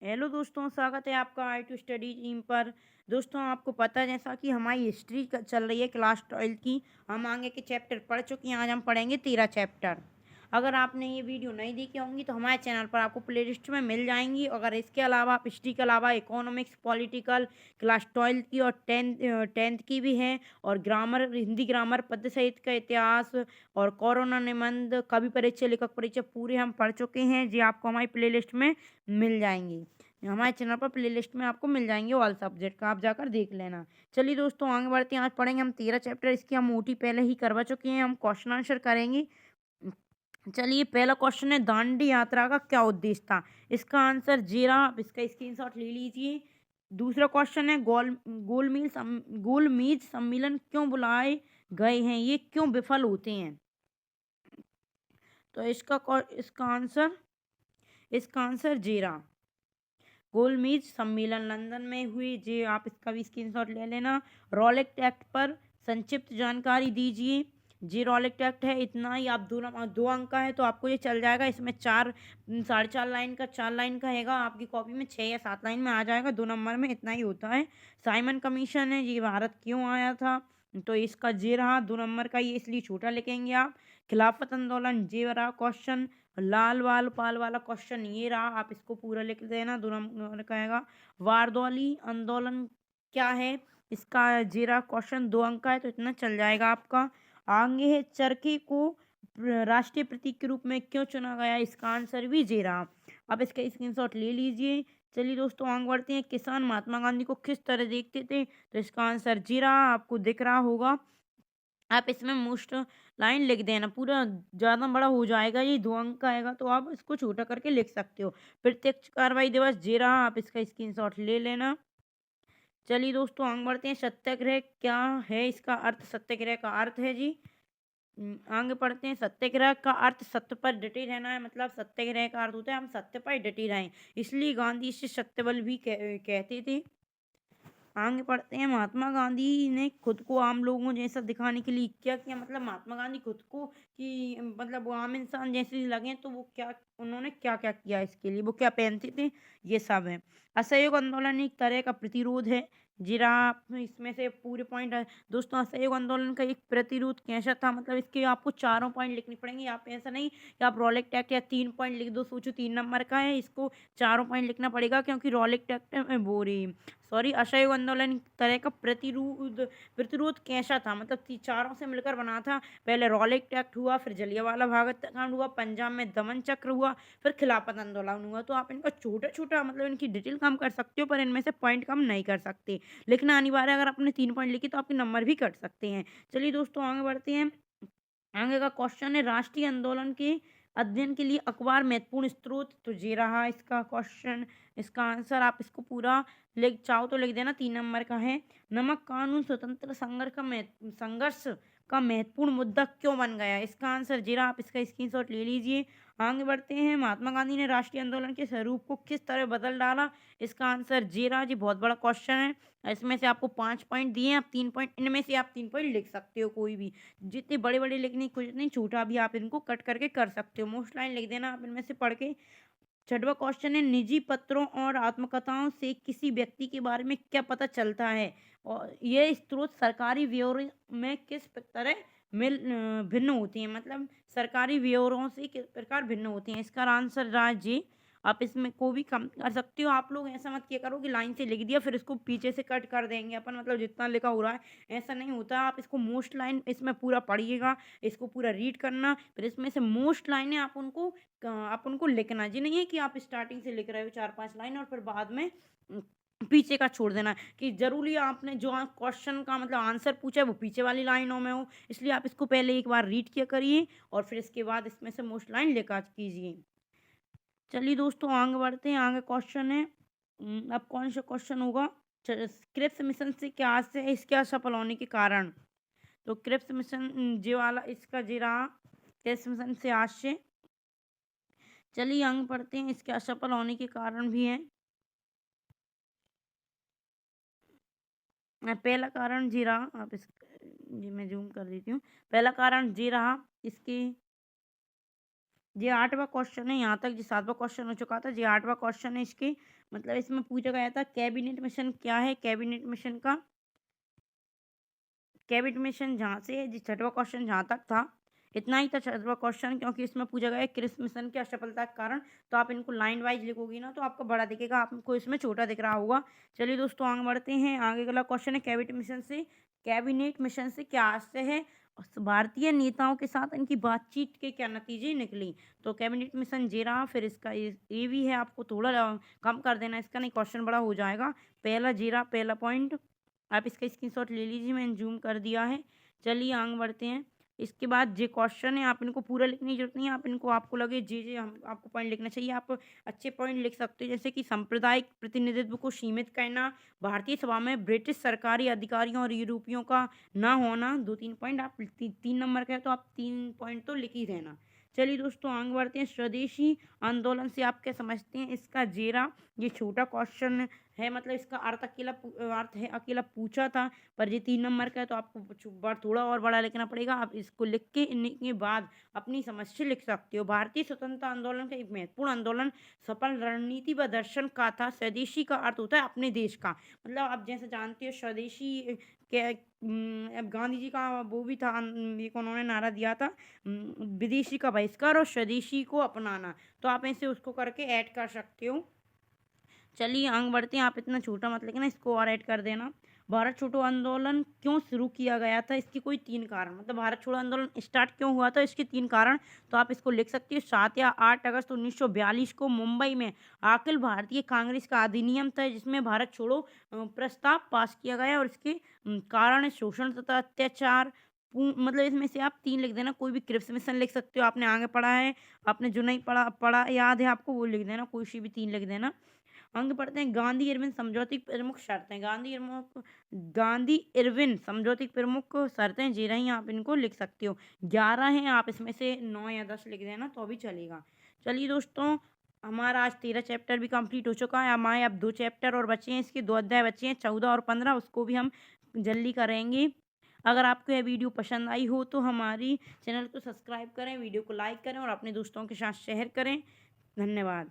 Hello दोस्तों, स्वागत है आपका आई टू स्टडी टीम पर। दोस्तों, आपको पता है जैसा कि हमारी हिस्ट्री चल रही है क्लास 12 की। हम आगे के चैप्टर पढ़ चुके हैं। आज हम पढ़ेंगे 13 चैप्टर। अगर आपने ये वीडियो नहीं देखी होंगी तो हमारे चैनल पर आपको प्लेलिस्ट में मिल जाएंगी। अगर इसके अलावा आप हिस्ट्री के अलावा इकोनॉमिक्स, पॉलिटिकल, क्लास 12 की और टेंथ की भी है, और ग्रामर, हिंदी ग्रामर, पद्य साहित्य का इतिहास और कोरोना निबंध, कवि परिचय, लेखक परिचय पूरे हम पढ़ चुके हैं जी। आपको हमारी प्लेलिस्ट में मिल जाएंगी। हमारे चैनल पर प्लेलिस्ट में आपको मिल जाएंगे ऑल सब्जेक्ट का, आप जाकर देख लेना। चलिए दोस्तों, आगे बढ़ते हैं। आज पढ़ेंगे हम 13 चैप्टर। इसकी हम ओटी पहले ही करवा चुके हैं। हम क्वेश्चन आंसर करेंगे। चलिए, पहला क्वेश्चन है, दांडी यात्रा का क्या उद्देश्य था? इसका आंसर जी रहा, आप इसका स्क्रीनशॉट ले लीजिए। दूसरा क्वेश्चन है, गोलमीज सम्मेलन क्यों बुलाए गए हैं, ये क्यों विफल होते हैं? तो इसका आंसर जी रहा, गोलमेज सम्मेलन लंदन में हुई जी। आप इसका भी स्क्रीनशॉट ले लेना। रॉलेट एक्ट पर संक्षिप्त जानकारी दीजिए। जी, रॉलेट एक्ट है, इतना ही। आप दो अंक का है तो आपको ये चल जाएगा। इसमें 4.5 लाइन का, 4 लाइन का हैगा। आपकी कॉपी में 6 या 7 लाइन में आ जाएगा। 2 नंबर में इतना ही होता है। साइमन कमीशन है, ये भारत क्यों आया था? तो इसका जे रहा, 2 नंबर का, ये इसलिए छोटा लिखेंगे आप। खिलाफत आंदोलन, जे रहा क्वेश्चन। लाल वाल पाल वाला क्वेश्चन ये रहा, आप इसको पूरा लिख देना। 2 नंबर का आएगा। वारदौली आंदोलन क्या है? इसका जीरा क्वेश्चन, 2 अंक का है तो इतना चल जाएगा आपका। आगे है, चरखे को राष्ट्रीय प्रतीक के रूप में क्यों चुना गया? इसका आंसर भी जी रहा, आप इसका स्क्रीनशॉट ले लीजिए। चलिए दोस्तों, आगे बढ़ते हैं। किसान महात्मा गांधी को किस तरह देखते थे? तो इसका आंसर जी रहा, आपको दिख रहा होगा। आप इसमें मोस्ट लाइन लिख देना। पूरा ज़्यादा बड़ा हो जाएगा, ये 2 अंक का आएगा तो आप इसको छोटा करके लिख सकते हो। प्रत्यक्ष कार्रवाई दिवस जे रहा, आप इसका स्क्रीनशॉट ले लेना। चलिए दोस्तों, आगे बढ़ते हैं। सत्याग्रह क्या है? इसका अर्थ, सत्याग्रह का अर्थ है जी, आगे पढ़ते हैं। सत्याग्रह का अर्थ सत्य पर डटे रहना है। मतलब सत्याग्रह का अर्थ होता है हम सत्य पर डटे रहें। इसलिए गांधी इसे सत्यबल भी कहते थे। आगे पढ़ते हैं। महात्मा गांधी ने खुद को आम लोगों जैसा दिखाने के लिए क्या किया? मतलब महात्मा गांधी खुद को कि मतलब वो आम इंसान जैसे लगे तो वो क्या, उन्होंने क्या क्या किया इसके लिए, वो क्या पहनते थे, ये सब है। असहयोग आंदोलन एक तरह का प्रतिरोध है। जीरा, आप इसमें से पूरे पॉइंट दोस्तों, असहयोग आंदोलन का एक प्रतिरोध कैसा था? मतलब इसके आपको चारों पॉइंट लिखने पड़ेंगे। आप ऐसा नहीं कि आप रॉलेट एक्ट या 3 पॉइंट लिख दो, सोचो 3 नंबर का है, इसको चारों पॉइंट लिखना पड़ेगा क्योंकि रॉलेट एक्ट में बोरी, सॉरी, असहयोग आंदोलन एक तरह का प्रतिरोध प्रतिरोध कैसा था? मतलब चारों से मिलकर बना था। पहले रॉलेट एक्ट हुआ, फिर जलियांवाला बाग हत्याकांड हुआ, पंजाब में दमन चक्र हुआ, फिर खिलाफत आंदोलन हुआ। तो आप इनका छोटा छोटा मतलब इनकी डिटेल कम कर सकते हो, पर इनमें से पॉइंट कम नहीं कर सकते। लिखना अनिवार्य है। अगर आपने 3 पॉइंट लिखी तो आपके नंबर भी कट सकते हैं। चलिए दोस्तों, आगे बढ़ते हैं। आगे का क्वेश्चन है, राष्ट्रीय आंदोलन के अध्ययन के लिए अखबार महत्वपूर्ण स्रोत? तो ये रहा इसका क्वेश्चन। इसका आंसर आप इसको पूरा लिख चाहो तो लिख देना। 3 नंबर का है। नमक कानून स्वतंत्र संघर्ष का महत्वपूर्ण मुद्दा क्यों बन गया? इसका आंसर जीरा, आप इसका स्क्रीनशॉट ले लीजिए। आगे बढ़ते हैं। महात्मा गांधी ने राष्ट्रीय आंदोलन के स्वरूप को किस तरह बदल डाला? इसका आंसर जीरा जी, बहुत बड़ा क्वेश्चन है। इसमें से आपको 5 पॉइंट दिए हैं, आप 3 पॉइंट, इनमें से आप 3 पॉइंट लिख सकते हो कोई भी। जितने बड़े बड़े लिखने की कुछ नहीं, छोटा भी आप इनको कट करके कर सकते हो। मोस्ट लाइन लिख देना आप इनमें से पढ़ के। छठवां क्वेश्चन है, निजी पत्रों और आत्मकथाओं से किसी व्यक्ति के बारे में क्या पता चलता है? और ये स्रोत सरकारी ब्यौरे में किस तरह भिन्न होती हैं? मतलब सरकारी ब्यौरों से किस प्रकार भिन्न होती हैं? इसका आंसर रहा जी, आप इसमें को भी कम कर सकते हो। आप लोग ऐसा मत किया करो कि लाइन से लिख दिया फिर इसको पीछे से कट कर देंगे अपन, मतलब जितना लिखा हो रहा है ऐसा नहीं होता। आप इसको मोस्ट लाइन इसमें पूरा पढ़िएगा, इसको पूरा रीड करना, फिर इसमें से मोस्ट लाइनें आप उनको लिखना जी। नहीं है कि आप स्टार्टिंग से लिख रहे हो 4-5 लाइन और फिर बाद में पीछे का छोड़ देना, कि जरूरी है आपने जो क्वेश्चन का मतलब आंसर पूछा है वो पीछे वाली लाइनों में हो। इसलिए आप इसको पहले एक बार रीड किया करिए और फिर इसके बाद इसमें से मोस्ट लाइन लिखा कीजिए। चलिए दोस्तों, आगे बढ़ते हैं। आगे क्वेश्चन है, अब कौन सा क्वेश्चन होगा? क्रिप्स मिशन से क्या आज से इसके असफल होने के कारण? तो क्रिप्स मिशन जे वाला इसका जे रहा, क्रिप्स मिशन से आज से। चलिए आगे पढ़ते हैं। इसके असफल होने के कारण भी हैं। पहला कारण जी रहा, आप इस जी मैं जूम कर देती हूँ। पहला कारण जी रहा, इसकी ये 8वां क्वेश्चन है, यहाँ तक जो 7वां क्वेश्चन हो चुका था, ये 8वां क्वेश्चन है इसके। मतलब इसमें पूछा गया था कैबिनेट मिशन क्या है, कैबिनेट मिशन का कैबिनेट मिशन जहाँ से है, 6वां क्वेश्चन जहाँ तक था इतना ही था 6वां क्वेश्चन, क्योंकि इसमें पूछा गया है क्रिस मिशन की असफलता के कारण। तो आप इनको लाइन वाइज लिखोगी ना तो आपको बड़ा दिखेगा, आपको इसमें छोटा दिख रहा होगा। चलिए दोस्तों आगे बढ़ते हैं। आगे अगला क्वेश्चन है कैबिनेट मिशन से क्या आशय है, भारतीय नेताओं के साथ इनकी बातचीत के क्या नतीजे निकली। तो कैबिनेट मिशन जे रहा, फिर इसका ये भी है, आपको थोड़ा कम कर देना इसका, नहीं क्वेश्चन बड़ा हो जाएगा। पहला जे रहा, पहला पॉइंट आप इसका स्क्रीनशॉट ले लीजिए, मैंने जूम कर दिया है। चलिए आगे बढ़ते हैं। इसके बाद जे क्वेश्चन है, आप इनको पूरा लिखने की जरूरत नहीं है, आप इनको आपको लगे जे हम आपको पॉइंट लिखना चाहिए, आप अच्छे पॉइंट लिख सकते हो, जैसे कि सांप्रदायिक प्रतिनिधित्व को सीमित करना, भारतीय सभा में ब्रिटिश सरकारी अधिकारियों और यूरोपियों का ना होना। 2-3 पॉइंट आप 3 नंबर का है तो आप 3 पॉइंट तो लिख ही रहना। चलिए दोस्तों आगे बढ़ते हैं। स्वदेशी आंदोलन से आप क्या समझते हैं, इसका जेरा, ये छोटा क्वेश्चन है, मतलब इसका अर्थ है अकेला पूछा था, पर ये 3 नंबर का है तो आपको थोड़ा और बड़ा लिखना पड़ेगा। आप इसको लिख के इन्हीं के बाद अपनी समझ से लिख सकते हो। भारतीय स्वतंत्रता आंदोलन का एक महत्वपूर्ण आंदोलन, सफल रणनीति व दर्शन का था। स्वदेशी का अर्थ होता है अपने देश का, मतलब आप जैसे जानते हो स्वदेशी के अब गांधी जी का वो भी था, एक उन्होंने नारा दिया था, विदेशी का बहिष्कार और स्वदेशी को अपनाना। तो आप ऐसे उसको करके ऐड कर सकते हो। चलिए आगे बढ़ते हैं। आप इतना छोटा मत लिखना, इसको और ऐड कर देना। भारत छोड़ो आंदोलन क्यों शुरू किया गया था, इसकी कोई 3 कारण, मतलब भारत छोड़ो आंदोलन स्टार्ट क्यों हुआ था, इसके 3 कारण। तो आप इसको लिख सकते हो। 7 या 8 अगस्त 1942 को मुंबई में अखिल भारतीय कांग्रेस का अधिनियम था, जिसमें भारत छोड़ो प्रस्ताव पास किया गया, और इसके कारण है शोषण तथा अत्याचार। मतलब इसमें से आप 3 लिख देना, कोई भी क्रिप्स मिशन लिख सकते हो, आपने आगे पढ़ा है, आपने जो नहीं पढ़ा पढ़ा याद है आपको वो लिख देना, कोई सी भी 3 लिख देना। अंक पढ़ते हैं। गांधी इरविन समझौते की प्रमुख शर्तें, गांधी इरविन समझौते की प्रमुख शर्तें जी रही, आप इनको लिख सकते हो। 11 हैं, आप इसमें से 9 या 10 लिख देना तो भी चलेगा। चलिए दोस्तों हमारा आज 13 चैप्टर भी कंप्लीट हो चुका है। हमारे अब 2 चैप्टर और बचे हैं, इसके 2 अध्याय बचे हैं, 14 और 15, उसको भी हम जल्दी करेंगे। अगर आपको यह वीडियो पसंद आई हो तो हमारी चैनल को सब्सक्राइब करें, वीडियो को लाइक करें और अपने दोस्तों के साथ शेयर करें। धन्यवाद।